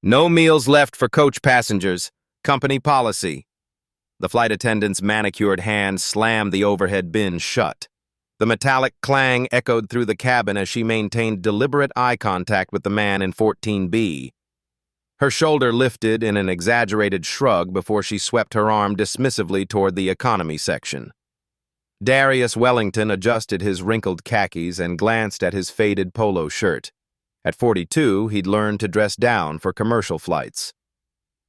No meals left for coach passengers. Company policy. The flight attendant's manicured hand slammed the overhead bin shut. The metallic clang echoed through the cabin as she maintained deliberate eye contact with the man in 14B. Her shoulder lifted in an exaggerated shrug before she swept her arm dismissively toward the economy section. Darius Wellington adjusted his wrinkled khakis and glanced at his faded polo shirt. At 42, he'd learned to dress down for commercial flights.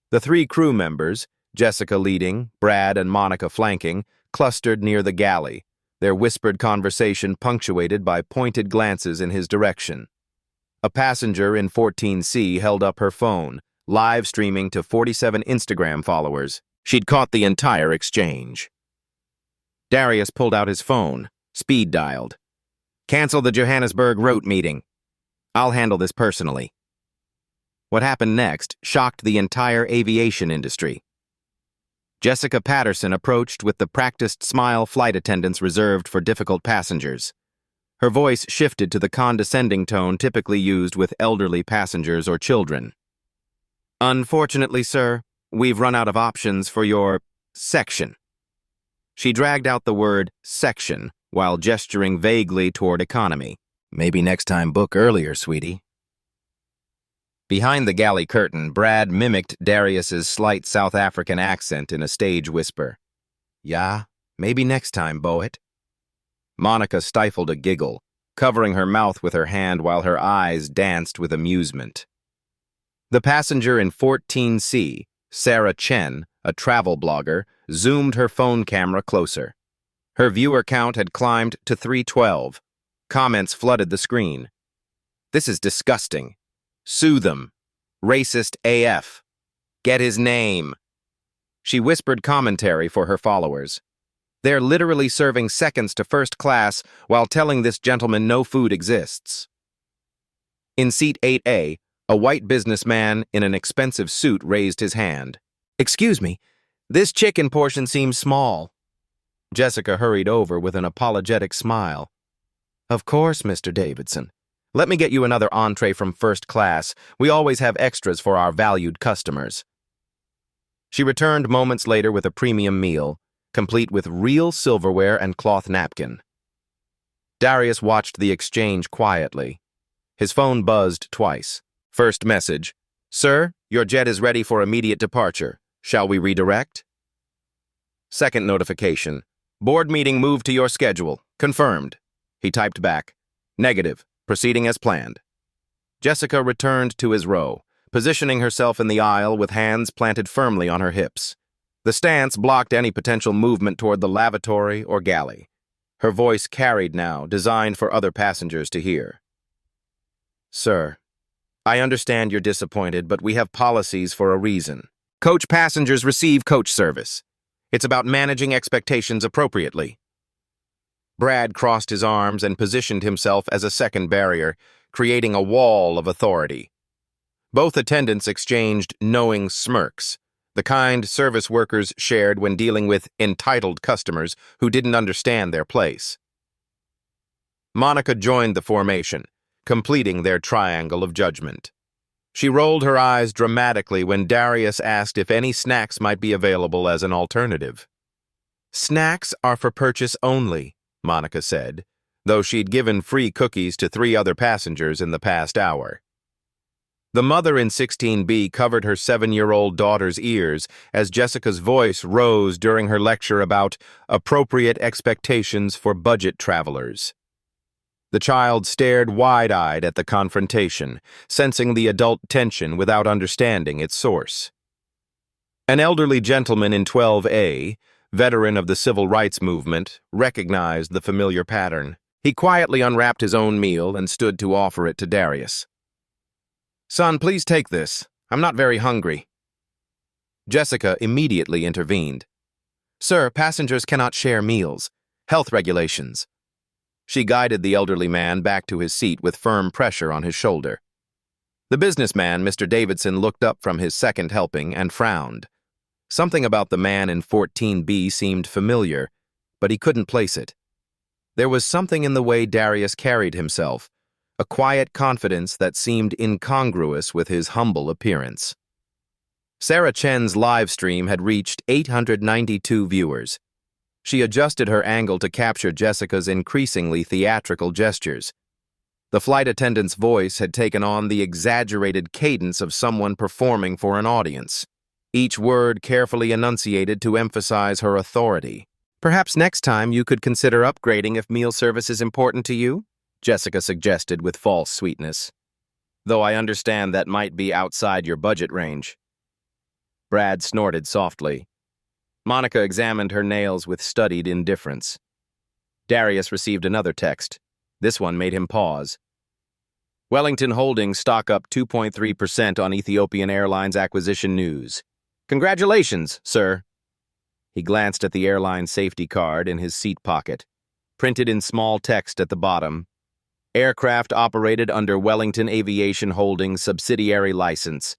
The three crew members, Jessica leading, Brad and Monica flanking, clustered near the galley, their whispered conversation punctuated by pointed glances in his direction. A passenger in 14C held up her phone, live streaming to 47 Instagram followers. She'd caught the entire exchange. Darius pulled out his phone, speed dialed. "Cancel the Johannesburg route meeting. I'll handle this personally." What happened next shocked the entire aviation industry. Jessica Patterson approached with the practiced smile flight attendants reserved for difficult passengers. Her voice shifted to the condescending tone typically used with elderly passengers or children. "Unfortunately, sir, we've run out of options for your section." She dragged out the word section while gesturing vaguely toward economy. "Maybe next time book earlier, sweetie." Behind the galley curtain, Brad mimicked Darius's slight South African accent in a stage whisper. "Yeah, maybe next time, Boet." Monica stifled a giggle, covering her mouth with her hand while her eyes danced with amusement. The passenger in 14C, Sarah Chen, a travel blogger, zoomed her phone camera closer. Her viewer count had climbed to 312. Comments flooded the screen. "This is disgusting. Sue them. Racist AF. Get his name." She whispered commentary for her followers. "They're literally serving seconds to first class while telling this gentleman no food exists." In seat 8A, a white businessman in an expensive suit raised his hand. "Excuse me, this chicken portion seems small." Jessica hurried over with an apologetic smile. "Of course, Mr. Davidson. Let me get you another entree from first class. We always have extras for our valued customers." She returned moments later with a premium meal, complete with real silverware and cloth napkin. Darius watched the exchange quietly. His phone buzzed twice. First message: "Sir, your jet is ready for immediate departure. Shall we redirect?" Second notification: "Board meeting moved to your schedule. Confirmed." He typed back: "Negative. Proceeding as planned." Jessica returned to his row, positioning herself in the aisle with hands planted firmly on her hips. The stance blocked any potential movement toward the lavatory or galley. Her voice carried now, designed for other passengers to hear. "Sir, I understand you're disappointed, but we have policies for a reason. Coach passengers receive coach service. It's about managing expectations appropriately." Brad crossed his arms and positioned himself as a second barrier, creating a wall of authority. Both attendants exchanged knowing smirks, the kind service workers shared when dealing with entitled customers who didn't understand their place. Monica joined the formation, completing their triangle of judgment. She rolled her eyes dramatically when Darius asked if any snacks might be available as an alternative. "Snacks are for purchase only," Monica said, though she'd given free cookies to 3 other passengers in the past hour. The mother in 16B covered her 7-year-old daughter's ears as Jessica's voice rose during her lecture about appropriate expectations for budget travelers. The child stared wide-eyed at the confrontation, sensing the adult tension without understanding its source. An elderly gentleman in 12A, veteran of the civil rights movement, recognized the familiar pattern. He quietly unwrapped his own meal and stood to offer it to Darius. "Son, please take this. I'm not very hungry." Jessica immediately intervened. "Sir, passengers cannot share meals. Health regulations." She guided the elderly man back to his seat with firm pressure on his shoulder. The businessman, Mr. Davidson, looked up from his second helping and frowned. Something about the man in 14B seemed familiar, but he couldn't place it. There was something in the way Darius carried himself, a quiet confidence that seemed incongruous with his humble appearance. Sarah Chen's live stream had reached 892 viewers. She adjusted her angle to capture Jessica's increasingly theatrical gestures. The flight attendant's voice had taken on the exaggerated cadence of someone performing for an audience, each word carefully enunciated to emphasize her authority. "Perhaps next time you could consider upgrading if meal service is important to you," Jessica suggested with false sweetness. "Though I understand that might be outside your budget range." Brad snorted softly. Monica examined her nails with studied indifference. Darius received another text. This one made him pause. "Wellington Holdings stock up 2.3% on Ethiopian Airlines acquisition news. Congratulations, sir." He glanced at the airline safety card in his seat pocket, printed in small text at the bottom. "Aircraft operated under Wellington Aviation Holdings subsidiary license."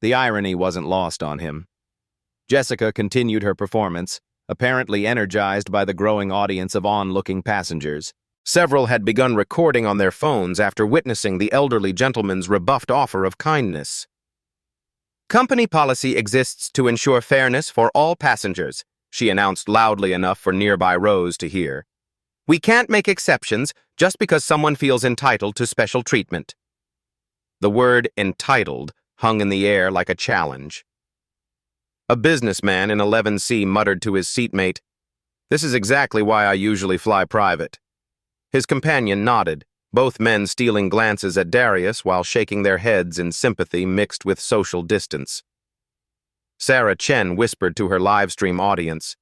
The irony wasn't lost on him. Jessica continued her performance, apparently energized by the growing audience of onlooking passengers. Several had begun recording on their phones after witnessing the elderly gentleman's rebuffed offer of kindness. "Company policy exists to ensure fairness for all passengers," she announced loudly enough for nearby rows to hear. "We can't make exceptions just because someone feels entitled to special treatment." The word entitled hung in the air like a challenge. A businessman in 11C muttered to his seatmate, "This is exactly why I usually fly private." His companion nodded, both men stealing glances at Darius while shaking their heads in sympathy mixed with social distance. Sarah Chen whispered to her livestream audience,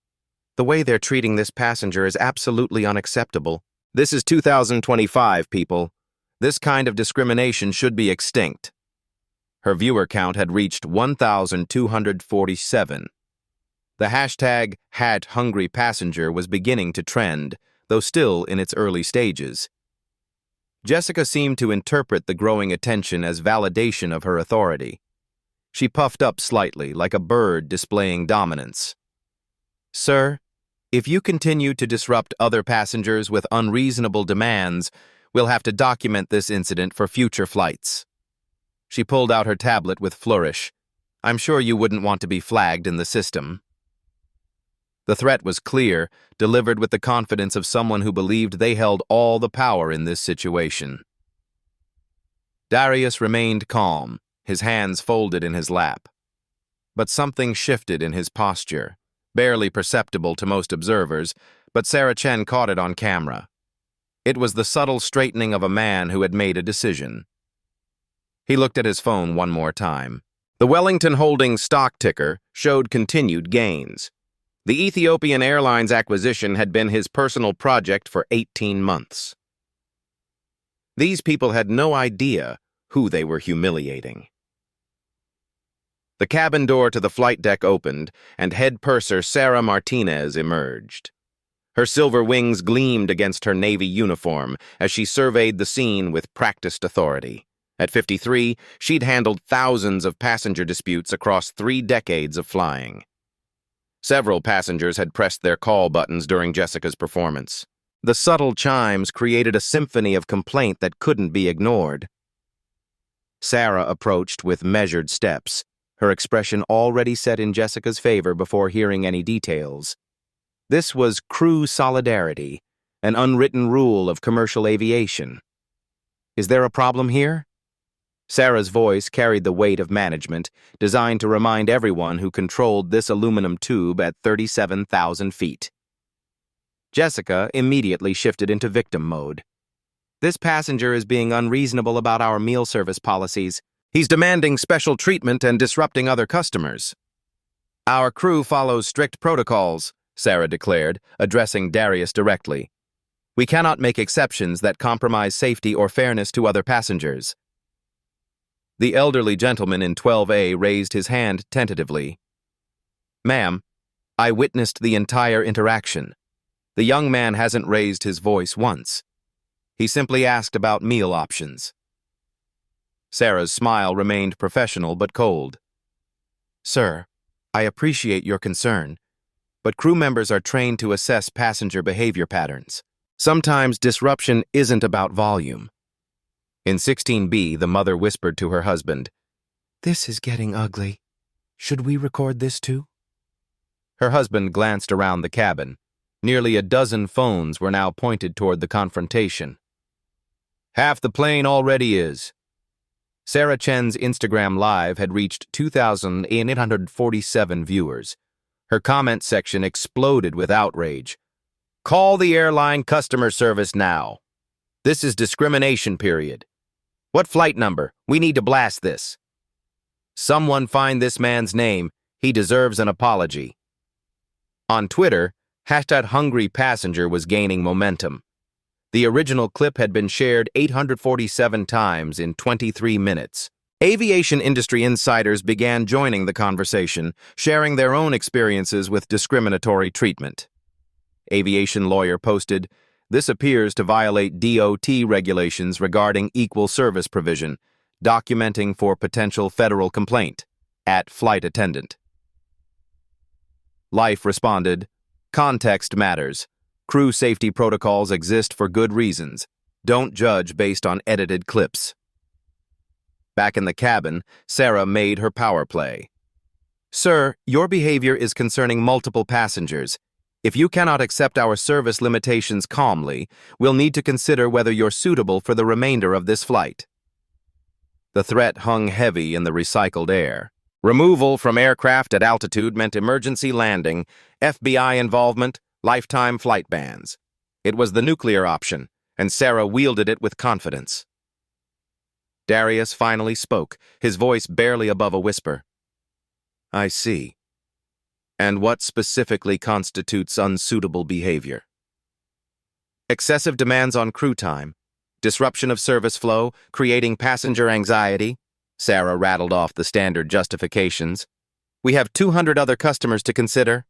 "The way they're treating this passenger is absolutely unacceptable. This is 2025, people. This kind of discrimination should be extinct." Her viewer count had reached 1,247. The hashtag #HungryPassenger was beginning to trend, though still in its early stages. Jessica seemed to interpret the growing attention as validation of her authority. She puffed up slightly, like a bird displaying dominance. "Sir, if you continue to disrupt other passengers with unreasonable demands, we'll have to document this incident for future flights." She pulled out her tablet with flourish. "I'm sure you wouldn't want to be flagged in the system." The threat was clear, delivered with the confidence of someone who believed they held all the power in this situation. Darius remained calm, his hands folded in his lap. But something shifted in his posture, barely perceptible to most observers, but Sarah Chen caught it on camera. It was the subtle straightening of a man who had made a decision. He looked at his phone one more time. The Wellington Holdings stock ticker showed continued gains. The Ethiopian Airlines acquisition had been his personal project for 18 months. These people had no idea who they were humiliating. The cabin door to the flight deck opened, and head purser Sarah Martinez emerged. Her silver wings gleamed against her Navy uniform as she surveyed the scene with practiced authority. At 53, she'd handled thousands of passenger disputes across 3 decades of flying. Several passengers had pressed their call buttons during Jessica's performance. The subtle chimes created a symphony of complaint that couldn't be ignored. Sarah approached with measured steps, her expression already set in Jessica's favor before hearing any details. This was crew solidarity, an unwritten rule of commercial aviation. "Is there a problem here?" Sarah's voice carried the weight of management, designed to remind everyone who controlled this aluminum tube at 37,000 feet. Jessica immediately shifted into victim mode. "This passenger is being unreasonable about our meal service policies. He's demanding special treatment and disrupting other customers." "Our crew follows strict protocols," Sarah declared, addressing Darius directly. "We cannot make exceptions that compromise safety or fairness to other passengers." The elderly gentleman in 12A raised his hand tentatively. "Ma'am, I witnessed the entire interaction. The young man hasn't raised his voice once. He simply asked about meal options." Sarah's smile remained professional but cold. "Sir, I appreciate your concern, but crew members are trained to assess passenger behavior patterns. Sometimes disruption isn't about volume. In 16B, the mother whispered to her husband, "This is getting ugly. Should we record this too?" Her husband glanced around the cabin. Nearly a dozen phones were now pointed toward the confrontation. Half the plane already is. Sarah Chen's Instagram Live had reached 2,847 viewers. Her comment section exploded with outrage. Call the airline customer service now. This is discrimination period. What flight number? We need to blast this. Someone find this man's name. He deserves an apology. On Twitter, #HungryPassenger was gaining momentum. The original clip had been shared 847 times in 23 minutes. Aviation industry insiders began joining the conversation, sharing their own experiences with discriminatory treatment. Aviation lawyer posted, "This appears to violate DOT regulations regarding equal service provision, documenting for potential federal complaint. At flight attendant." Life responded, "Context matters. Crew safety protocols exist for good reasons. Don't judge based on edited clips." Back in the cabin, Sarah made her power play. "Sir, your behavior is concerning multiple passengers. If you cannot accept our service limitations calmly, we'll need to consider whether you're suitable for the remainder of this flight." The threat hung heavy in the recycled air. Removal from aircraft at altitude meant emergency landing, FBI involvement, lifetime flight bans. It was the nuclear option, and Sarah wielded it with confidence. Darius finally spoke, his voice barely above a whisper. "I see. And what specifically constitutes unsuitable behavior?" "Excessive demands on crew time, disruption of service flow, creating passenger anxiety." Sarah rattled off the standard justifications. "We have 200 other customers to consider."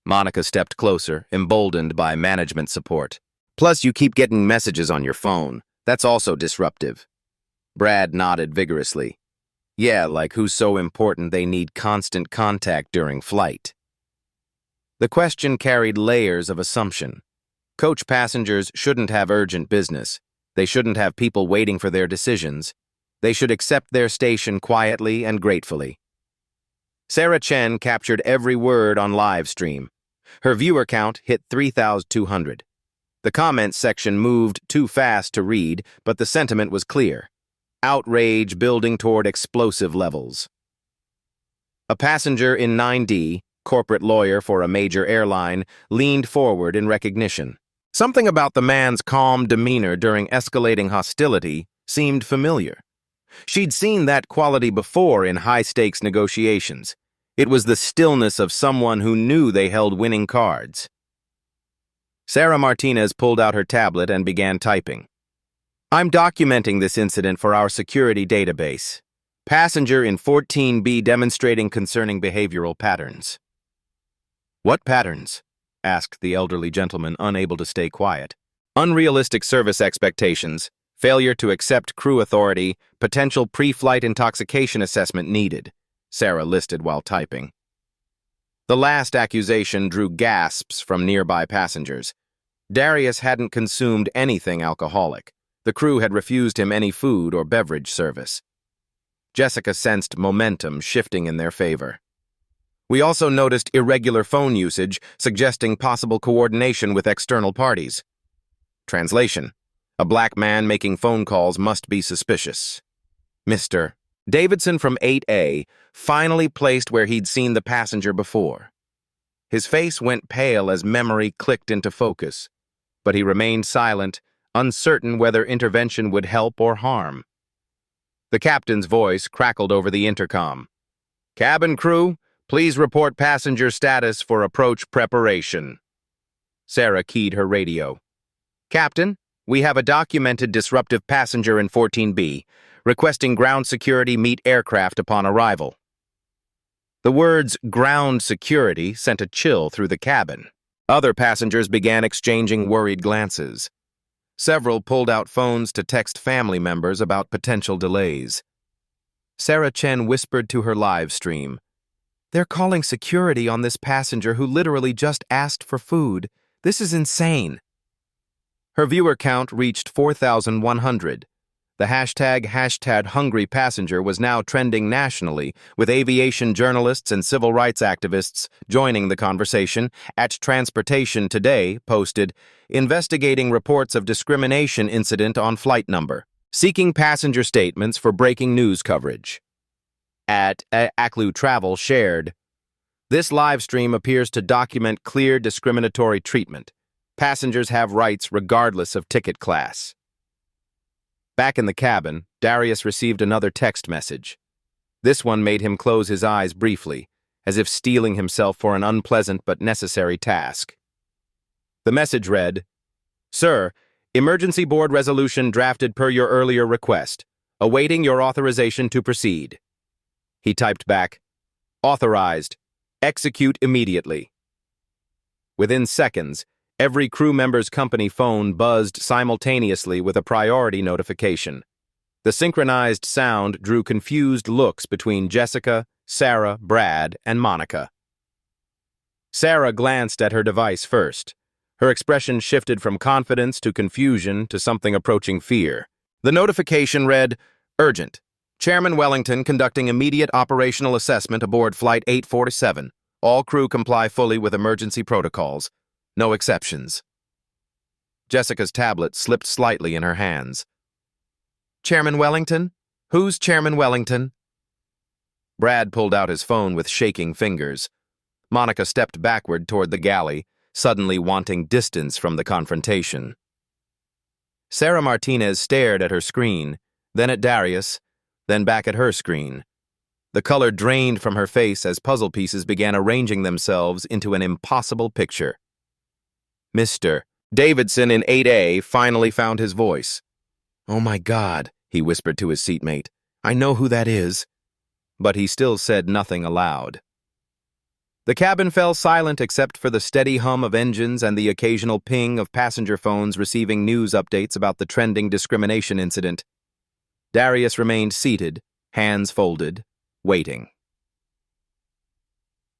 Monica stepped closer, emboldened by management support. "Plus, you keep getting messages on your phone. That's also disruptive." Brad nodded vigorously. "Yeah, like who's so important they need constant contact during flight." The question carried layers of assumption. Coach passengers shouldn't have urgent business. They shouldn't have people waiting for their decisions. They should accept their station quietly and gratefully. Sarah Chen captured every word on live stream. Her viewer count hit 3,200. The comments section moved too fast to read, but the sentiment was clear. Outrage building toward explosive levels. A passenger in 9D, corporate lawyer for a major airline, leaned forward in recognition. Something about the man's calm demeanor during escalating hostility seemed familiar. She'd seen that quality before in high-stakes negotiations. It was the stillness of someone who knew they held winning cards. Sarah Martinez pulled out her tablet and began typing. "I'm documenting this incident for our security database. Passenger in 14B demonstrating concerning behavioral patterns." "What patterns?" asked the elderly gentleman, unable to stay quiet. "Unrealistic service expectations, failure to accept crew authority, potential pre-flight intoxication assessment needed," Sarah listed while typing. The last accusation drew gasps from nearby passengers. Darius hadn't consumed anything alcoholic. The crew had refused him any food or beverage service. Jessica sensed momentum shifting in their favor. "We also noticed irregular phone usage, suggesting possible coordination with external parties." Translation: "A black man making phone calls must be suspicious." Mr. Davidson from 8A finally placed where he'd seen the passenger before. His face went pale as memory clicked into focus, but he remained silent, uncertain whether intervention would help or harm. The captain's voice crackled over the intercom. "Cabin crew, please report passenger status for approach preparation." Sarah keyed her radio. "Captain, we have a documented disruptive passenger in 14B, requesting ground security meet aircraft upon arrival." The words ground security sent a chill through the cabin. Other passengers began exchanging worried glances. Several pulled out phones to text family members about potential delays. Sarah Chen whispered to her live stream, "They're calling security on this passenger who literally just asked for food. This is insane." Her viewer count reached 4,100. The hashtag hungry passenger was now trending nationally, with aviation journalists and civil rights activists joining the conversation. At Transportation Today posted, investigating reports of discrimination incident on flight number, seeking passenger statements for breaking news coverage. At Aclu Travel shared, this live stream appears to document clear discriminatory treatment. Passengers have rights regardless of ticket class. Back in the cabin, Darius received another text message. This one made him close his eyes briefly, as if steeling himself for an unpleasant but necessary task. The message read, "Sir, emergency board resolution drafted per your earlier request, awaiting your authorization to proceed." He typed back, "Authorized. Execute immediately." Within seconds, every crew member's company phone buzzed simultaneously with a priority notification. The synchronized sound drew confused looks between Jessica, Sarah, Brad, and Monica. Sarah glanced at her device first. Her expression shifted from confidence to confusion to something approaching fear. The notification read, "Urgent. Chairman Wellington conducting immediate operational assessment aboard Flight 847. All crew comply fully with emergency protocols. No exceptions." Jessica's tablet slipped slightly in her hands. "Chairman Wellington? Who's Chairman Wellington?" Brad pulled out his phone with shaking fingers. Monica stepped backward toward the galley, suddenly wanting distance from the confrontation. Sarah Martinez stared at her screen, then at Darius, then back at her screen. The color drained from her face as puzzle pieces began arranging themselves into an impossible picture. Mr. Davidson in 8A finally found his voice. "Oh my God," he whispered to his seatmate. "I know who that is." But he still said nothing aloud. The cabin fell silent except for the steady hum of engines and the occasional ping of passenger phones receiving news updates about the trending discrimination incident. Darius remained seated, hands folded, waiting.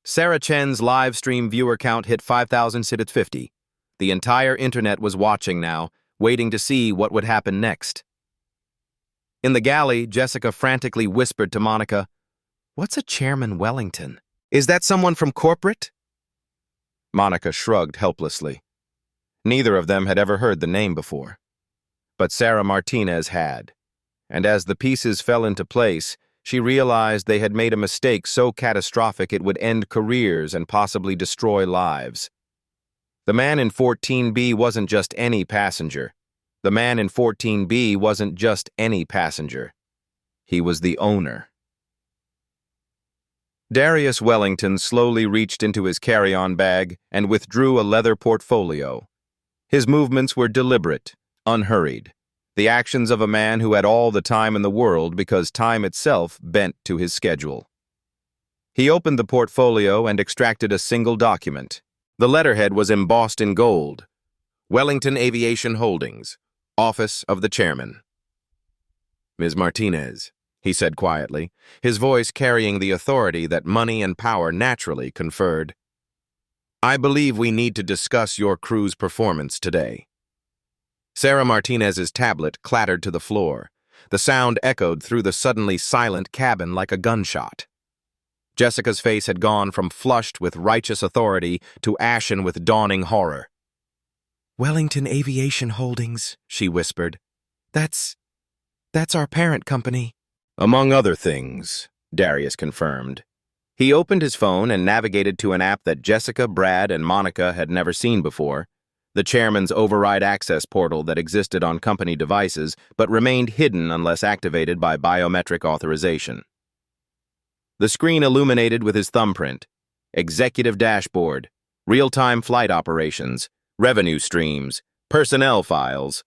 Sarah Chen's live stream viewer count hit 5,650. The entire internet was watching now, waiting to see what would happen next. In the galley, Jessica frantically whispered to Monica, "What's a Chairman Wellington? Is that someone from corporate?" Monica shrugged helplessly. Neither of them had ever heard the name before. But Sarah Martinez had. And as the pieces fell into place, she realized they had made a mistake so catastrophic it would end careers and possibly destroy lives. The man in 14B wasn't just any passenger. The man in 14B wasn't just any passenger. He was the owner. Darius Wellington slowly reached into his carry-on bag and withdrew a leather portfolio. His movements were deliberate, unhurried, the actions of a man who had all the time in the world because time itself bent to his schedule. He opened the portfolio and extracted a single document. The letterhead was embossed in gold. Wellington Aviation Holdings, Office of the Chairman. "Ms. Martinez," he said quietly, his voice carrying the authority that money and power naturally conferred. "I believe we need to discuss your crew's performance today." Sarah Martinez's tablet clattered to the floor. The sound echoed through the suddenly silent cabin like a gunshot. Jessica's face had gone from flushed with righteous authority to ashen with dawning horror. Wellington Aviation Holdings, she whispered. That's our parent company. "Among other things," Darius confirmed. He opened his phone and navigated to an app that Jessica, Brad, and Monica had never seen before, the chairman's override access portal that existed on company devices but remained hidden unless activated by biometric authorization. The screen illuminated with his thumbprint. Executive dashboard, real-time flight operations, revenue streams, personnel files.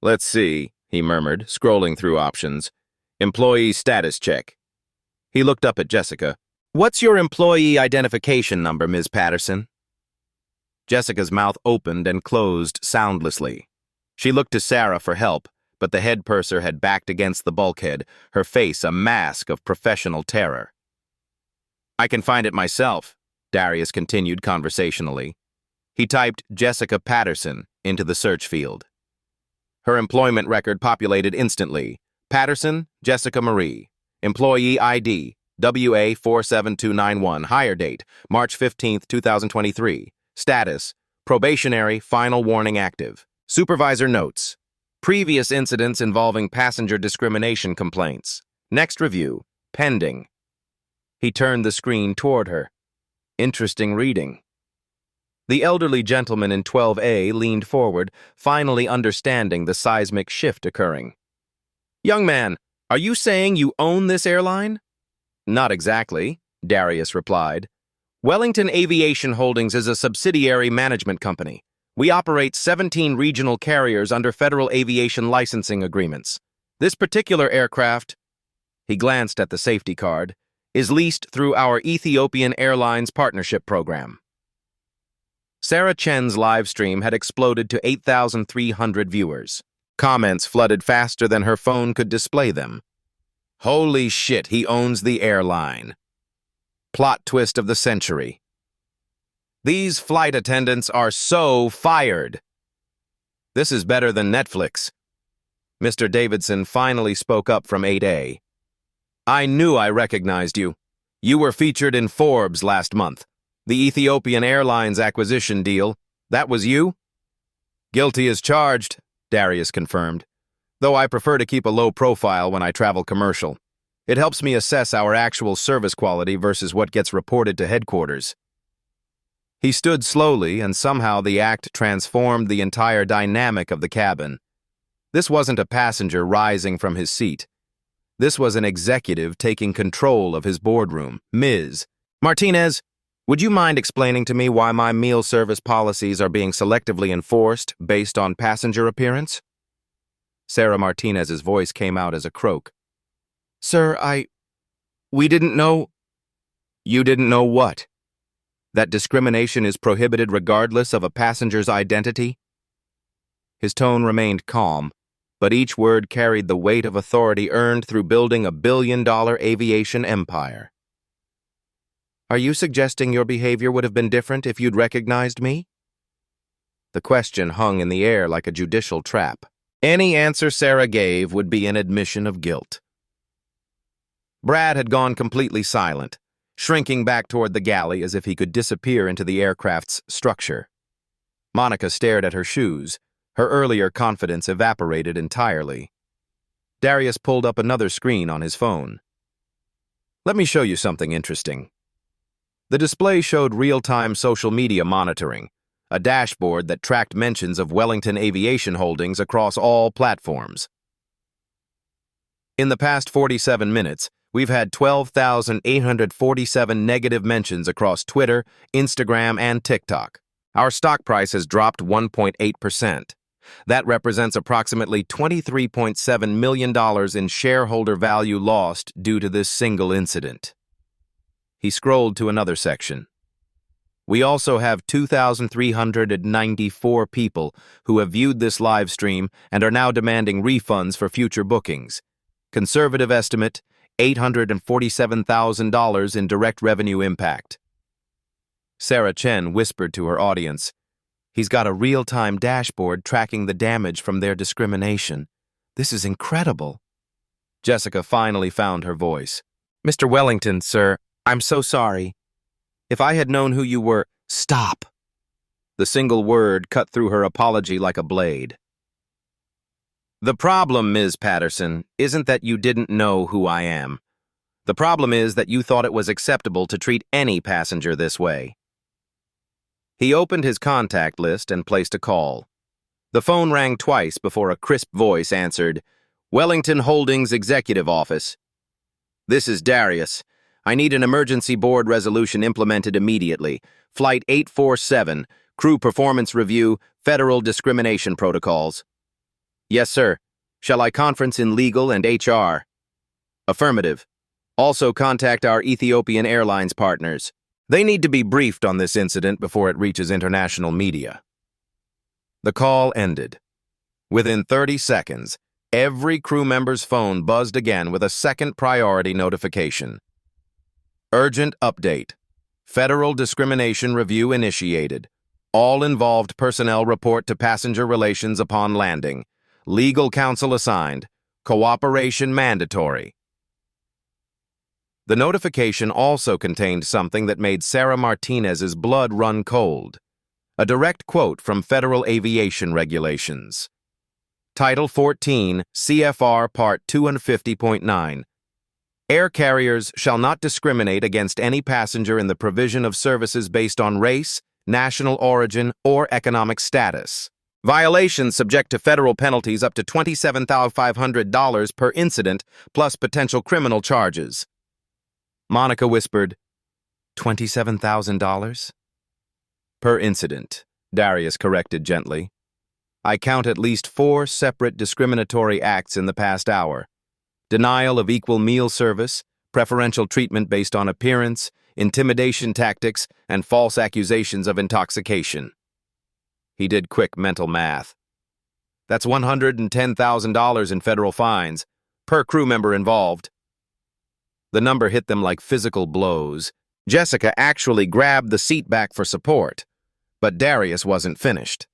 "Let's see," he murmured, scrolling through options. "Employee status check." He looked up at Jessica. "What's your employee identification number, Ms. Patterson?" Jessica's mouth opened and closed soundlessly. She looked to Sarah for help, but the head purser had backed against the bulkhead, her face a mask of professional terror. "I can find it myself," Darius continued conversationally. He typed Jessica Patterson into the search field. Her employment record populated instantly. Patterson, Jessica Marie. Employee ID, WA47291. Hire date, March 15, 2023. Status, probationary, final warning active. Supervisor notes. Previous incidents involving passenger discrimination complaints. Next review, pending. He turned the screen toward her. Interesting reading. The elderly gentleman in 12A leaned forward, finally understanding the seismic shift occurring. Young man, are you saying you own this airline? Not exactly, Darius replied. Wellington Aviation Holdings is a subsidiary management company. We operate 17 regional carriers under federal aviation licensing agreements. This particular aircraft, he glanced at the safety card, is leased through our Ethiopian Airlines partnership program. Sarah Chen's live stream had exploded to 8,300 viewers. Comments flooded faster than her phone could display them. Holy shit, he owns the airline. Plot twist of the century. These flight attendants are so fired. This is better than Netflix. Mr. Davidson finally spoke up from 8A. I knew I recognized you. You were featured in Forbes last month. The Ethiopian Airlines acquisition deal. That was you? Guilty as charged, Darius confirmed. Though I prefer to keep a low profile when I travel commercial. It helps me assess our actual service quality versus what gets reported to headquarters. He stood slowly, and somehow the act transformed the entire dynamic of the cabin. This wasn't a passenger rising from his seat. This was an executive taking control of his boardroom. Ms. Martinez, would you mind explaining to me why my meal service policies are being selectively enforced based on passenger appearance? Sarah Martinez's voice came out as a croak. Sir, we didn't know. You didn't know what? That discrimination is prohibited regardless of a passenger's identity? His tone remained calm, but each word carried the weight of authority earned through building a billion-dollar aviation empire. Are you suggesting your behavior would have been different if you'd recognized me? The question hung in the air like a judicial trap. Any answer Sarah gave would be an admission of guilt. Brad had gone completely silent, shrinking back toward the galley as if he could disappear into the aircraft's structure. Monica stared at her shoes. Her earlier confidence evaporated entirely. Darius pulled up another screen on his phone. Let me show you something interesting. The display showed real-time social media monitoring, a dashboard that tracked mentions of Wellington Aviation Holdings across all platforms. In the past 47 minutes, we've had 12,847 negative mentions across Twitter, Instagram, and TikTok. Our stock price has dropped 1.8%. That represents approximately $23.7 million in shareholder value lost due to this single incident. He scrolled to another section. We also have 2,394 people who have viewed this live stream and are now demanding refunds for future bookings. Conservative estimate, $847,000 in direct revenue impact. Sarah Chen whispered to her audience, He's got a real-time dashboard tracking the damage from their discrimination. This is incredible. Jessica finally found her voice. Mr. Wellington, sir, I'm so sorry. If I had known who you were, stop. The single word cut through her apology like a blade. The problem, Ms. Patterson, isn't that you didn't know who I am. The problem is that you thought it was acceptable to treat any passenger this way. He opened his contact list and placed a call. The phone rang twice before a crisp voice answered, Wellington Holdings Executive Office. This is Darius. I need an emergency board resolution implemented immediately. Flight 847, crew performance review, federal discrimination protocols. Yes, sir. Shall I conference in legal and HR? Affirmative. Also contact our Ethiopian Airlines partners. They need to be briefed on this incident before it reaches international media. The call ended. Within 30 seconds, every crew member's phone buzzed again with a second priority notification. Urgent update. Federal discrimination review initiated. All involved personnel report to passenger relations upon landing. Legal counsel assigned. Cooperation mandatory. The notification also contained something that made Sarah Martinez's blood run cold. A direct quote from federal aviation regulations. Title 14, CFR Part 250.9. Air carriers shall not discriminate against any passenger in the provision of services based on race, national origin, or economic status. Violations subject to federal penalties up to $27,500 per incident, plus potential criminal charges. Monica whispered, $27,000? Per incident, Darius corrected gently. I count at least 4 separate discriminatory acts in the past hour. Denial of equal meal service, preferential treatment based on appearance, intimidation tactics, and false accusations of intoxication. He did quick mental math. That's $110,000 in federal fines, per crew member involved. The number hit them like physical blows. Jessica actually grabbed the seat back for support, but Darius wasn't finished.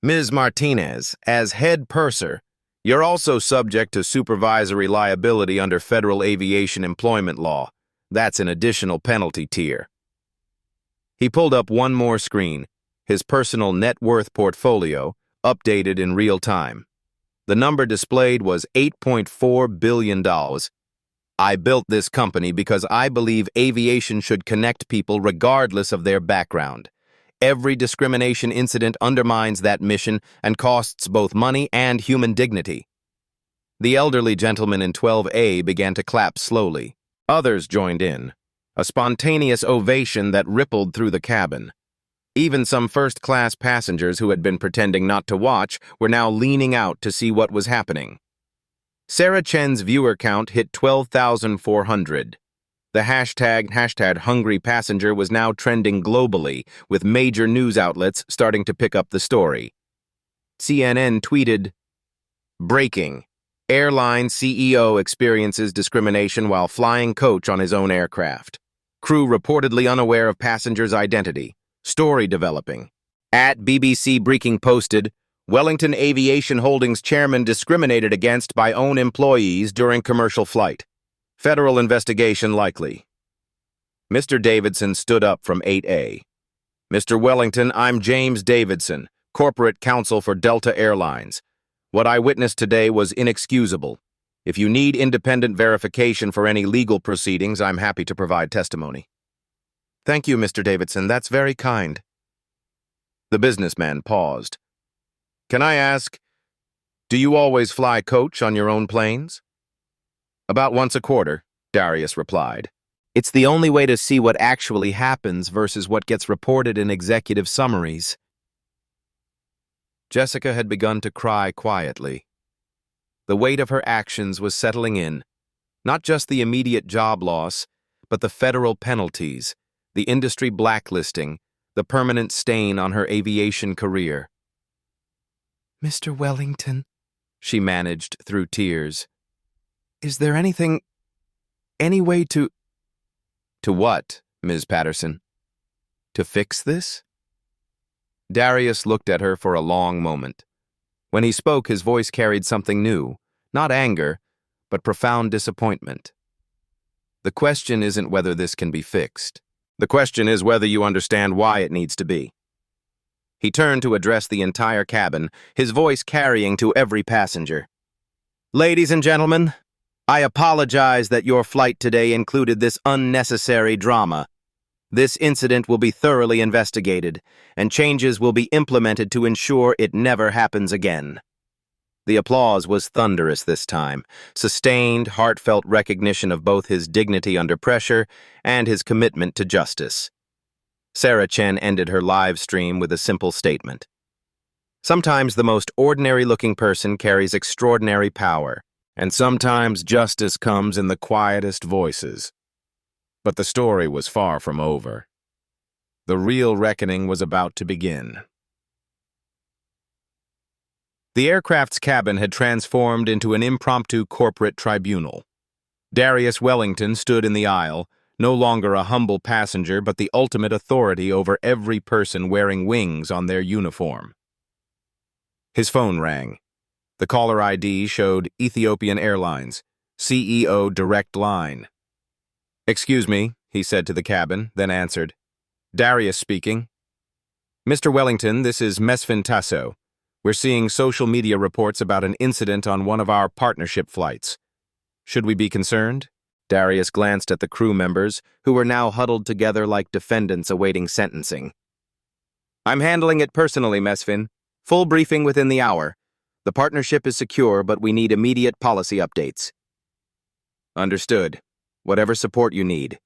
Ms. Martinez, as head purser, you're also subject to supervisory liability under federal aviation employment law. That's an additional penalty tier. He pulled up one more screen, his personal net worth portfolio, updated in real time. The number displayed was $8.4 billion. I built this company because I believe aviation should connect people regardless of their background. Every discrimination incident undermines that mission and costs both money and human dignity. The elderly gentleman in 12A began to clap slowly. Others joined in, a spontaneous ovation that rippled through the cabin. Even some first-class passengers who had been pretending not to watch were now leaning out to see what was happening. Sarah Chen's viewer count hit 12,400. The hashtag hungry passenger was now trending globally, with major news outlets starting to pick up the story. CNN tweeted, Breaking. Airline CEO experiences discrimination while flying coach on his own aircraft. Crew reportedly unaware of passenger's identity. Story developing. At BBC Breaking posted, Wellington Aviation Holdings chairman discriminated against by own employees during commercial flight. Federal investigation likely. Mr. Davidson stood up from 8A. Mr. Wellington, I'm James Davidson, corporate counsel for Delta Airlines. What I witnessed today was inexcusable. If you need independent verification for any legal proceedings, I'm happy to provide testimony. Thank you, Mr. Davidson. That's very kind. The businessman paused. Can I ask, do you always fly coach on your own planes? About once a quarter, Darius replied. It's the only way to see what actually happens versus what gets reported in executive summaries. Jessica had begun to cry quietly. The weight of her actions was settling in, not just the immediate job loss, but the federal penalties, the industry blacklisting, the permanent stain on her aviation career. Mr. Wellington, she managed through tears. is there any way to... To what, Ms. Patterson? To fix this? Darius looked at her for a long moment. When he spoke, his voice carried something new, not anger, but profound disappointment. The question isn't whether this can be fixed. The question is whether you understand why it needs to be. He turned to address the entire cabin, his voice carrying to every passenger. Ladies and gentlemen, I apologize that your flight today included this unnecessary drama. This incident will be thoroughly investigated, and changes will be implemented to ensure it never happens again. The applause was thunderous this time, sustained, heartfelt recognition of both his dignity under pressure and his commitment to justice. Sarah Chen ended her live stream with a simple statement. Sometimes the most ordinary-looking person carries extraordinary power, and sometimes justice comes in the quietest voices. But the story was far from over. The real reckoning was about to begin. The aircraft's cabin had transformed into an impromptu corporate tribunal. Darius Wellington stood in the aisle, no longer a humble passenger but the ultimate authority over every person wearing wings on their uniform. His phone rang. The caller ID showed Ethiopian Airlines, CEO Direct Line. "Excuse me," he said to the cabin, then answered. "Darius speaking." "Mr. Wellington, this is Mesfin Tasso. We're seeing social media reports about an incident on one of our partnership flights. Should we be concerned?" Darius glanced at the crew members, who were now huddled together like defendants awaiting sentencing. "I'm handling it personally, Mesfin. Full briefing within the hour. The partnership is secure, but we need immediate policy updates." "Understood. Whatever support you need."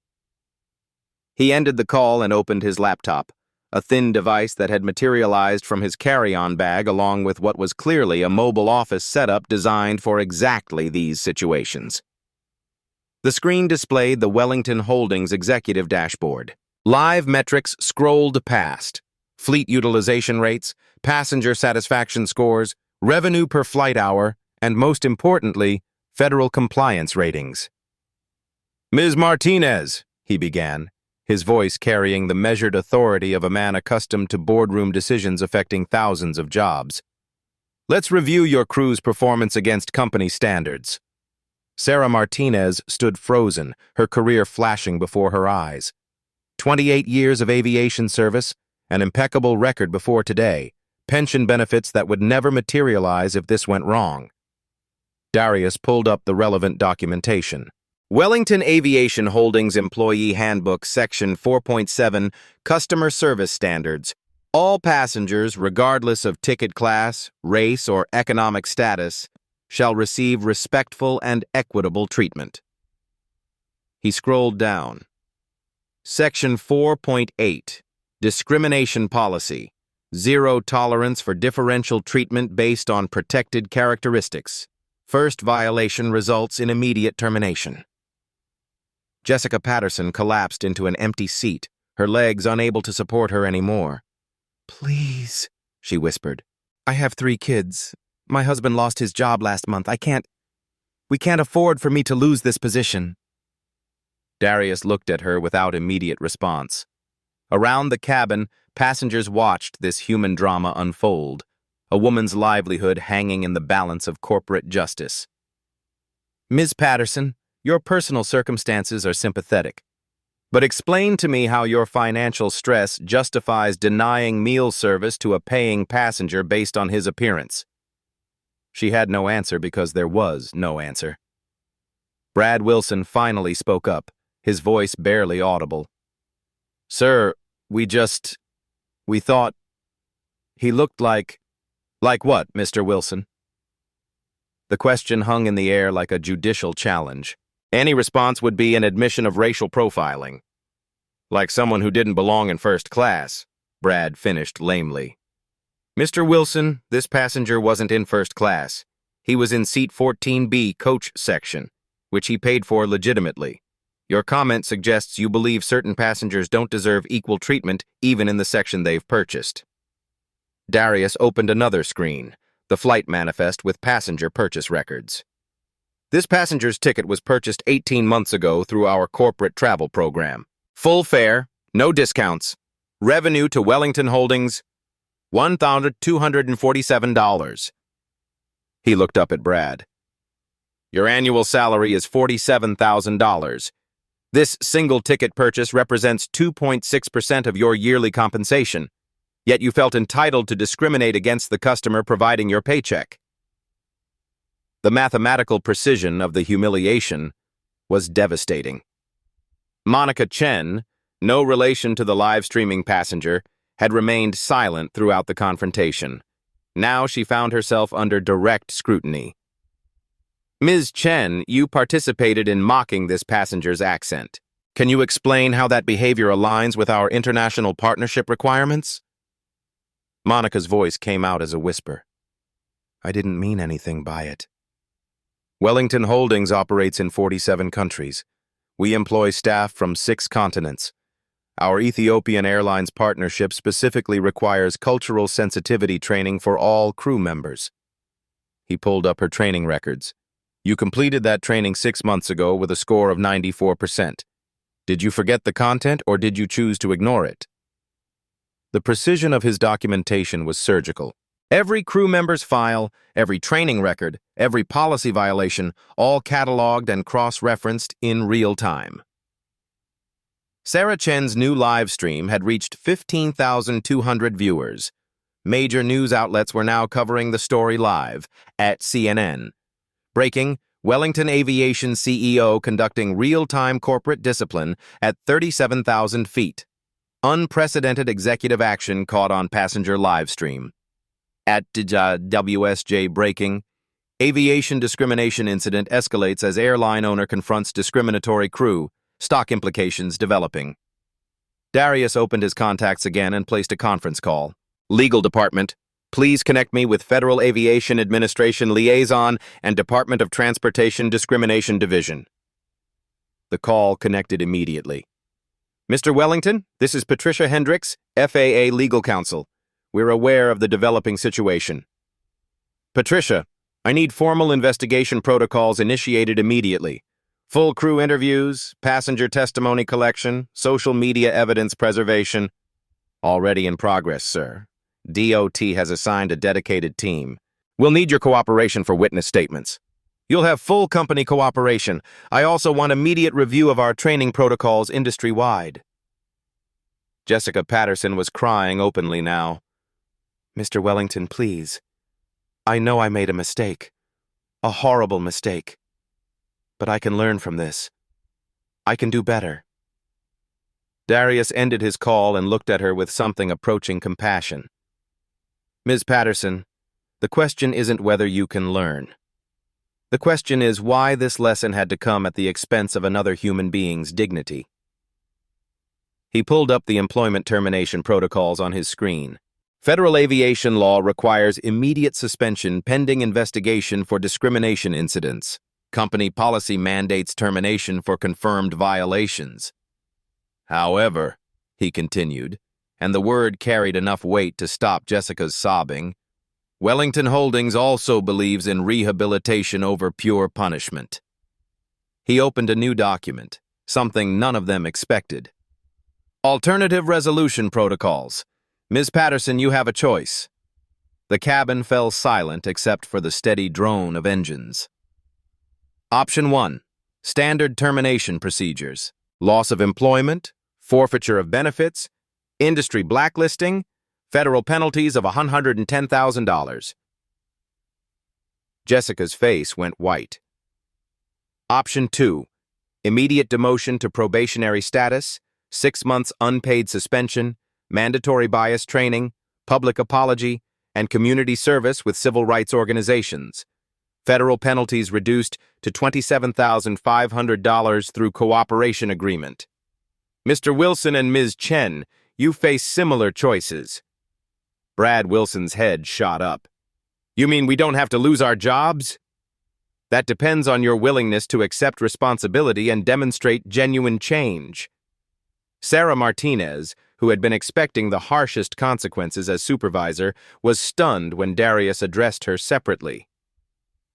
He ended the call and opened his laptop, a thin device that had materialized from his carry-on bag along with what was clearly a mobile office setup designed for exactly these situations. The screen displayed the Wellington Holdings executive dashboard. Live metrics scrolled past: fleet utilization rates, passenger satisfaction scores, revenue per flight hour, and most importantly, federal compliance ratings. "Ms. Martinez," he began, his voice carrying the measured authority of a man accustomed to boardroom decisions affecting thousands of jobs. "Let's review your crew's performance against company standards." Sarah Martinez stood frozen, her career flashing before her eyes. 28 years of aviation service, an impeccable record before today, pension benefits that would never materialize if this went wrong. Darius pulled up the relevant documentation. Wellington Aviation Holdings Employee Handbook, Section 4.7, Customer Service Standards. All passengers, regardless of ticket class, race, or economic status, shall receive respectful and equitable treatment. He scrolled down. Section 4.8, Discrimination Policy. Zero tolerance for differential treatment based on protected characteristics. First violation results in immediate termination. Jessica Patterson collapsed into an empty seat, her legs unable to support her anymore. "Please," she whispered. "I have 3 kids. My husband lost his job last month. We can't afford for me to lose this position." Darius looked at her without immediate response. Around the cabin, passengers watched this human drama unfold, a woman's livelihood hanging in the balance of corporate justice. "Ms. Patterson, your personal circumstances are sympathetic. But explain to me how your financial stress justifies denying meal service to a paying passenger based on his appearance." She had no answer because there was no answer. Brad Wilson finally spoke up, his voice barely audible. "Sir, we thought..." He looked like... "Like what, Mr. Wilson?" The question hung in the air like a judicial challenge. Any response would be an admission of racial profiling. "Like someone who didn't belong in first class," Brad finished lamely. "Mr. Wilson, this passenger wasn't in first class. He was in seat 14B, coach section, which he paid for legitimately. Your comment suggests you believe certain passengers don't deserve equal treatment even in the section they've purchased." Darius opened another screen, the flight manifest with passenger purchase records. "This passenger's ticket was purchased 18 months ago through our corporate travel program. Full fare, no discounts. Revenue to Wellington Holdings, $1,247. He looked up at Brad. "Your annual salary is $47,000. This single ticket purchase represents 2.6% of your yearly compensation, yet you felt entitled to discriminate against the customer providing your paycheck." The mathematical precision of the humiliation was devastating. Monica Chen, no relation to the live streaming passenger, had remained silent throughout the confrontation. Now she found herself under direct scrutiny. "Ms. Chen, you participated in mocking this passenger's accent. Can you explain how that behavior aligns with our international partnership requirements?" Monica's voice came out as a whisper. "I didn't mean anything by it. Wellington Holdings operates in 47 countries. We employ staff from 6 continents. Our Ethiopian Airlines partnership specifically requires cultural sensitivity training for all crew members." He pulled up her training records. "You completed that training 6 months ago with a score of 94%. Did you forget the content or did you choose to ignore it?" The precision of his documentation was surgical. Every crew member's file, every training record, every policy violation, all cataloged and cross-referenced in real time. Sarah Chen's new live stream had reached 15,200 viewers. Major news outlets were now covering the story live at CNN. Breaking, Wellington Aviation CEO conducting real-time corporate discipline at 37,000 feet. Unprecedented executive action caught on passenger live stream. At WSJ Breaking, aviation discrimination incident escalates as airline owner confronts discriminatory crew, stock implications developing. Darius opened his contacts again and placed a conference call. Legal Department, please connect me with Federal Aviation Administration Liaison and Department of Transportation Discrimination Division. The call connected immediately. Mr. Wellington, this is Patricia Hendricks, FAA Legal Counsel. We're aware of the developing situation. Patricia, I need formal investigation protocols initiated immediately. Full crew interviews, passenger testimony collection, social media evidence preservation. Already in progress, sir. DOT has assigned a dedicated team. We'll need your cooperation for witness statements. You'll have full company cooperation. I also want immediate review of our training protocols industry-wide. Jessica Patterson was crying openly now. Mr. Wellington, please. I know I made a mistake. A horrible mistake. But I can learn from this. I can do better. Darius ended his call and looked at her with something approaching compassion. Ms. Patterson, the question isn't whether you can learn. The question is why this lesson had to come at the expense of another human being's dignity. He pulled up the employment termination protocols on his screen. Federal aviation law requires immediate suspension pending investigation for discrimination incidents. Company policy mandates termination for confirmed violations. However, he continued, and the word carried enough weight to stop Jessica's sobbing, Wellington Holdings also believes in rehabilitation over pure punishment. He opened a new document, something none of them expected. Alternative resolution protocols. Ms. Patterson, you have a choice. The cabin fell silent except for the steady drone of engines. Option 1. Standard termination procedures. Loss of employment, forfeiture of benefits, industry blacklisting, federal penalties of $110,000. Jessica's face went white. Option 2. Immediate demotion to probationary status, 6 months unpaid suspension, mandatory bias training, public apology, and community service with civil rights organizations. Federal penalties reduced to $27,500 through cooperation agreement. Mr. Wilson and Ms. Chen, you face similar choices. Brad Wilson's head shot up. You mean we don't have to lose our jobs? That depends on your willingness to accept responsibility and demonstrate genuine change. Sarah Martinez, who had been expecting the harshest consequences as supervisor, was stunned when Darius addressed her separately.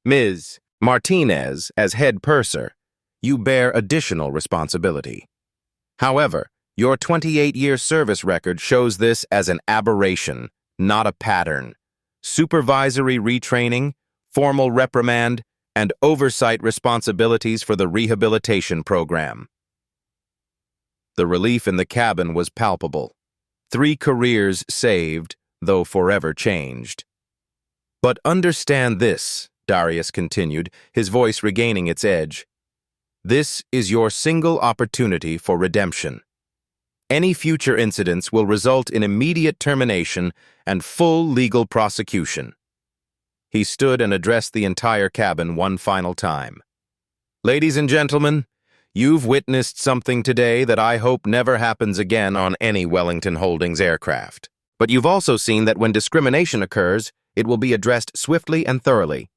Ms. Martinez, as head purser, you bear additional responsibility. However, your 28-year service record shows this as an aberration, not a pattern. Supervisory retraining, formal reprimand, and oversight responsibilities for the rehabilitation program. The relief in the cabin was palpable. 3 careers saved, though forever changed. But understand this, Darius continued, his voice regaining its edge. This is your single opportunity for redemption. Any future incidents will result in immediate termination and full legal prosecution. He stood and addressed the entire cabin one final time. Ladies and gentlemen, you've witnessed something today that I hope never happens again on any Wellington Holdings aircraft. But you've also seen that when discrimination occurs, it will be addressed swiftly and thoroughly.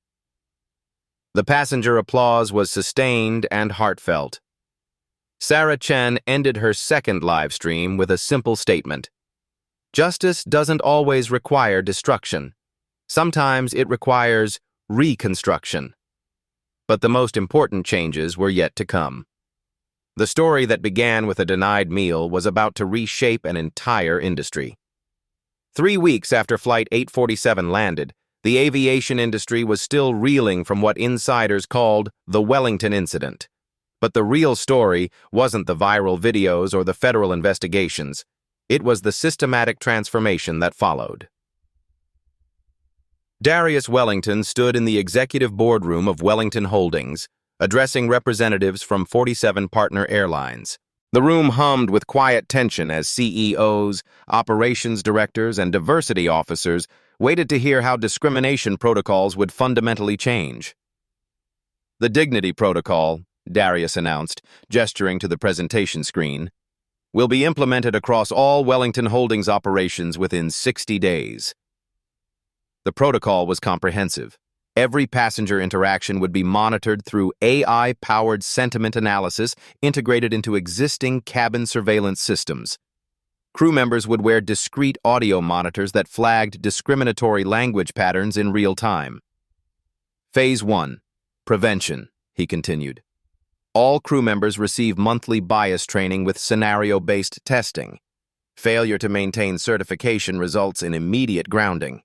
The passenger applause was sustained and heartfelt. Sarah Chen ended her second live stream with a simple statement. Justice doesn't always require destruction. Sometimes it requires reconstruction. But the most important changes were yet to come. The story that began with a denied meal was about to reshape an entire industry. 3 weeks after Flight 847 landed, the aviation industry was still reeling from what insiders called the Wellington incident. But the real story wasn't the viral videos or the federal investigations. It was the systematic transformation that followed. Darius Wellington stood in the executive boardroom of Wellington Holdings, addressing representatives from 47 partner airlines. The room hummed with quiet tension as CEOs, operations directors, and diversity officers waited to hear how discrimination protocols would fundamentally change. The Dignity Protocol, Darius announced, gesturing to the presentation screen, will be implemented across all Wellington Holdings operations within 60 days. The protocol was comprehensive. Every passenger interaction would be monitored through AI-powered sentiment analysis integrated into existing cabin surveillance systems. Crew members would wear discrete audio monitors that flagged discriminatory language patterns in real time. Phase 1. Prevention, he continued. All crew members receive monthly bias training with scenario-based testing. Failure to maintain certification results in immediate grounding.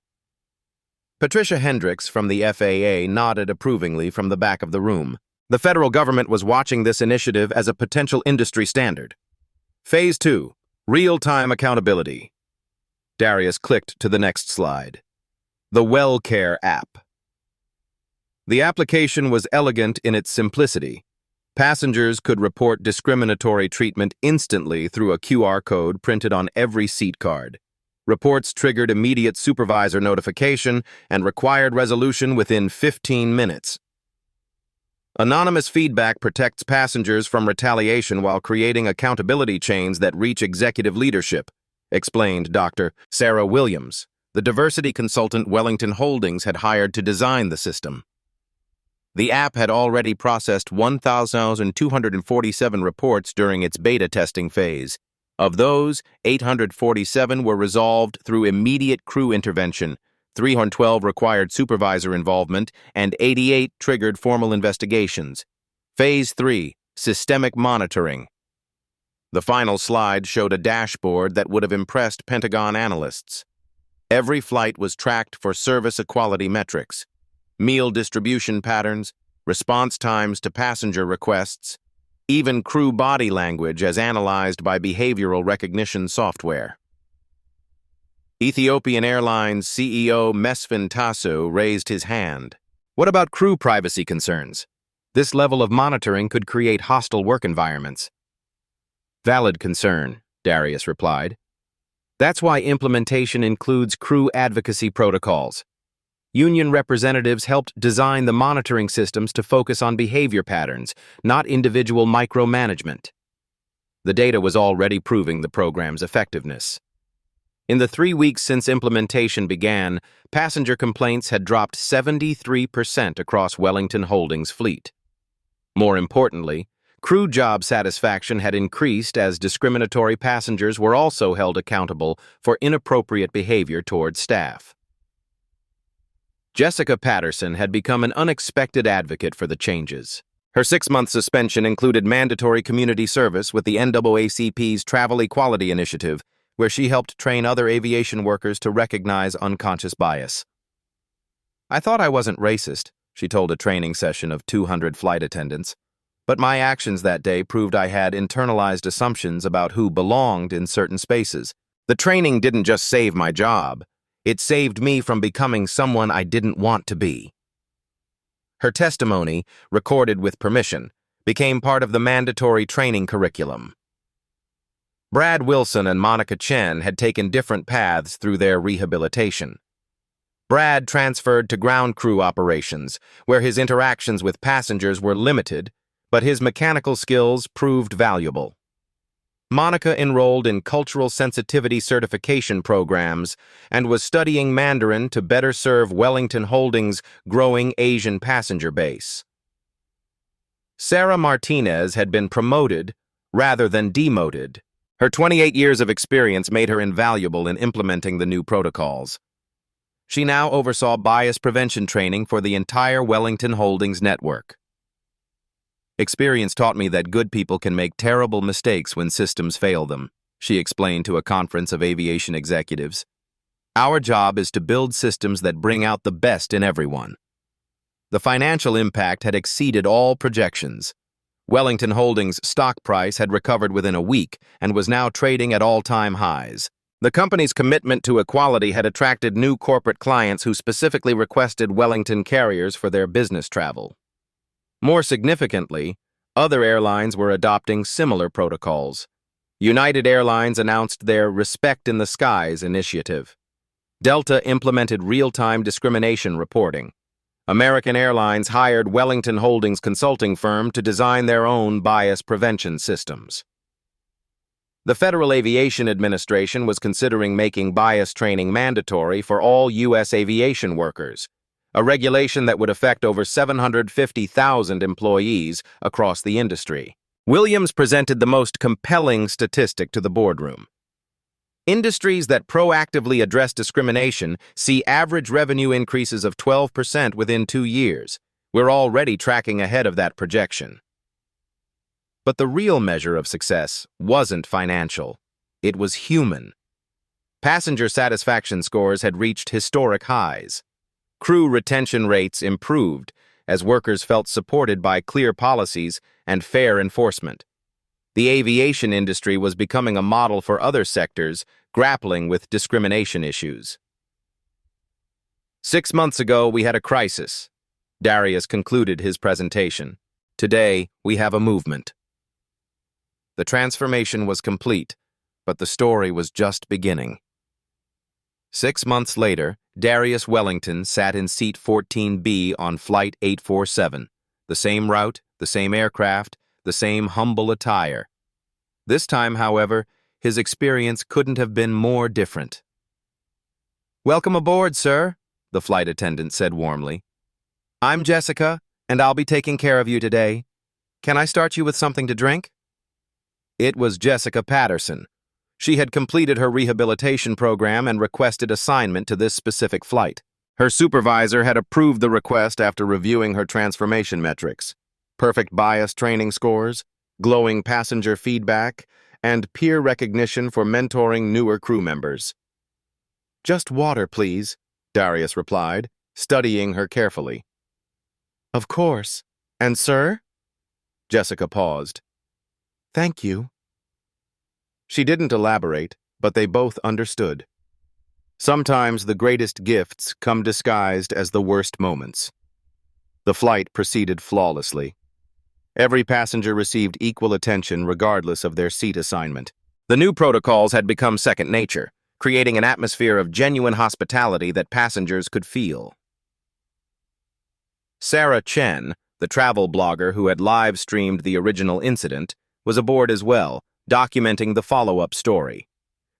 Patricia Hendricks from the FAA nodded approvingly from the back of the room. The federal government was watching this initiative as a potential industry standard. Phase 2. Real-time accountability. Darius clicked to the next slide. The WellCare app. The application was elegant in its simplicity. Passengers could report discriminatory treatment instantly through a QR code printed on every seat card. Reports triggered immediate supervisor notification and required resolution within 15 minutes. Anonymous feedback protects passengers from retaliation while creating accountability chains that reach executive leadership, explained Dr. Sarah Williams, the diversity consultant Wellington Holdings had hired to design the system. The app had already processed 1,247 reports during its beta testing phase. Of those, 847 were resolved through immediate crew intervention, 312 required supervisor involvement, and 88 triggered formal investigations. Phase 3, Systemic Monitoring. The final slide showed a dashboard that would have impressed Pentagon analysts. Every flight was tracked for service equality metrics, meal distribution patterns, response times to passenger requests, even crew body language as analyzed by behavioral recognition software. Ethiopian Airlines CEO Mesfin Tasso raised his hand. What about crew privacy concerns? This level of monitoring could create hostile work environments. Valid concern, Darius replied. That's why implementation includes crew advocacy protocols. Union representatives helped design the monitoring systems to focus on behavior patterns, not individual micromanagement. The data was already proving the program's effectiveness. In the 3 weeks since implementation began, passenger complaints had dropped 73% across Wellington Holdings' fleet. More importantly, crew job satisfaction had increased as discriminatory passengers were also held accountable for inappropriate behavior toward staff. Jessica Patterson had become an unexpected advocate for the changes. Her 6-month suspension included mandatory community service with the NAACP's Travel Equality Initiative, where she helped train other aviation workers to recognize unconscious bias. I thought I wasn't racist, she told a training session of 200 flight attendants, but my actions that day proved I had internalized assumptions about who belonged in certain spaces. The training didn't just save my job. It saved me from becoming someone I didn't want to be. Her testimony, recorded with permission, became part of the mandatory training curriculum. Brad Wilson and Monica Chen had taken different paths through their rehabilitation. Brad transferred to ground crew operations, where his interactions with passengers were limited, but his mechanical skills proved valuable. Monica enrolled in cultural sensitivity certification programs and was studying Mandarin to better serve Wellington Holdings' growing Asian passenger base. Sarah Martinez had been promoted rather than demoted. Her 28 years of experience made her invaluable in implementing the new protocols. She now oversaw bias prevention training for the entire Wellington Holdings network. Experience taught me that good people can make terrible mistakes when systems fail them, she explained to a conference of aviation executives. Our job is to build systems that bring out the best in everyone. The financial impact had exceeded all projections. Wellington Holdings' stock price had recovered within a week and was now trading at all-time highs. The company's commitment to equality had attracted new corporate clients who specifically requested Wellington carriers for their business travel. More significantly, other airlines were adopting similar protocols. United Airlines announced their Respect in the Skies initiative. Delta implemented real-time discrimination reporting. American Airlines hired Wellington Holdings consulting firm to design their own bias prevention systems. The Federal Aviation Administration was considering making bias training mandatory for all U.S. aviation workers, a regulation that would affect over 750,000 employees across the industry. Williams presented the most compelling statistic to the boardroom. Industries that proactively address discrimination see average revenue increases of 12% within 2 years. We're already tracking ahead of that projection. But the real measure of success wasn't financial. It was human. Passenger satisfaction scores had reached historic highs. Crew retention rates improved as workers felt supported by clear policies and fair enforcement. The aviation industry was becoming a model for other sectors grappling with discrimination issues. 6 months ago, we had a crisis. Darius concluded his presentation. Today, we have a movement. The transformation was complete, but the story was just beginning. 6 months later, Darius Wellington sat in seat 14B on Flight 847, the same route, the same aircraft, the same humble attire. This time, however, his experience couldn't have been more different. "Welcome aboard, sir," the flight attendant said warmly. "I'm Jessica, and I'll be taking care of you today. Can I start you with something to drink?" It was Jessica Patterson. She had completed her rehabilitation program and requested assignment to this specific flight. Her supervisor had approved the request after reviewing her transformation metrics: perfect bias training scores, glowing passenger feedback, and peer recognition for mentoring newer crew members. "Just water, please," Darius replied, studying her carefully. "Of course. And sir?" Jessica paused. "Thank you." She didn't elaborate, but they both understood. Sometimes the greatest gifts come disguised as the worst moments. The flight proceeded flawlessly. Every passenger received equal attention regardless of their seat assignment. The new protocols had become second nature, creating an atmosphere of genuine hospitality that passengers could feel. Sarah Chen, the travel blogger who had live-streamed the original incident, was aboard as well, documenting the follow-up story.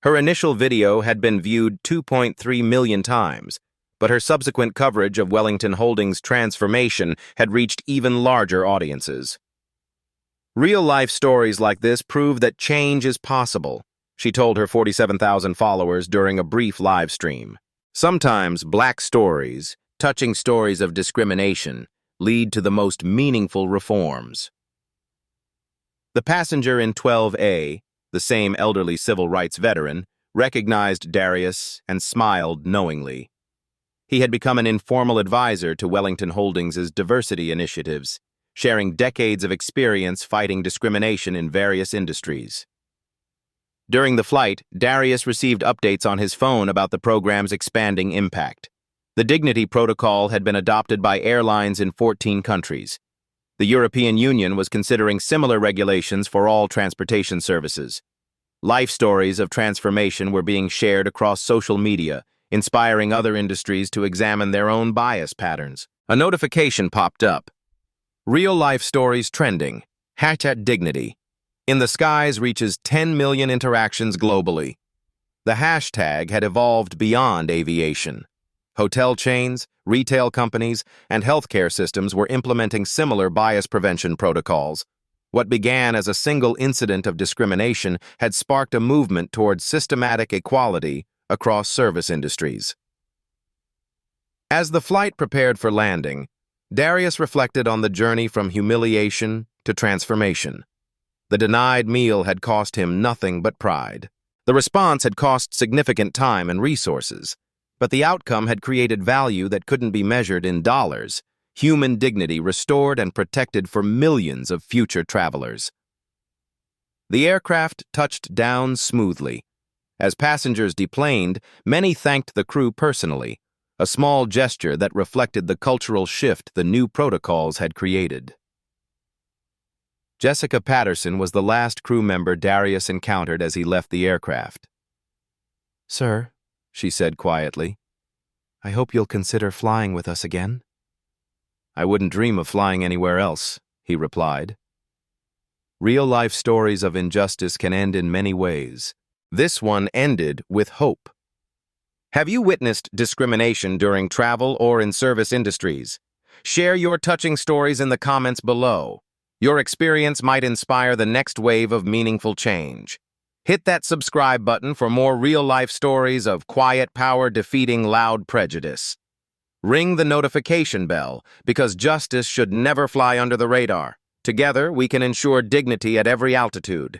Her initial video had been viewed 2.3 million times, but her subsequent coverage of Wellington Holdings' transformation had reached even larger audiences. Real-life stories like this prove that change is possible, she told her 47,000 followers during a brief live stream. Sometimes black stories, touching stories of discrimination, lead to the most meaningful reforms. The passenger in 12A, the same elderly civil rights veteran, recognized Darius and smiled knowingly. He had become an informal advisor to Wellington Holdings' diversity initiatives, sharing decades of experience fighting discrimination in various industries. During the flight, Darius received updates on his phone about the program's expanding impact. The Dignity Protocol had been adopted by airlines in 14 countries. The European Union was considering similar regulations for all transportation services. Life stories of transformation were being shared across social media, inspiring other industries to examine their own bias patterns. A notification popped up. Real-life stories trending. #Dignity. In the skies reaches 10 million interactions globally. The hashtag had evolved beyond aviation. Hotel chains, retail companies, and healthcare systems were implementing similar bias prevention protocols. What began as a single incident of discrimination had sparked a movement towards systematic equality across service industries. As the flight prepared for landing, Darius reflected on the journey from humiliation to transformation. The denied meal had cost him nothing but pride. The response had cost significant time and resources. But the outcome had created value that couldn't be measured in dollars, human dignity restored and protected for millions of future travelers. The aircraft touched down smoothly. As passengers deplaned, many thanked the crew personally, a small gesture that reflected the cultural shift the new protocols had created. Jessica Patterson was the last crew member Darius encountered as he left the aircraft. Sir, She said quietly, I hope you'll consider flying with us again. I wouldn't dream of flying anywhere else, he replied. Real-life stories of injustice can end in many ways. This one ended with hope. Have you witnessed discrimination during travel or in service industries? Share your touching stories in the comments below. Your experience might inspire the next wave of meaningful change. Hit that subscribe button for more real-life stories of quiet power defeating loud prejudice. Ring the notification bell, because justice should never fly under the radar. Together, we can ensure dignity at every altitude.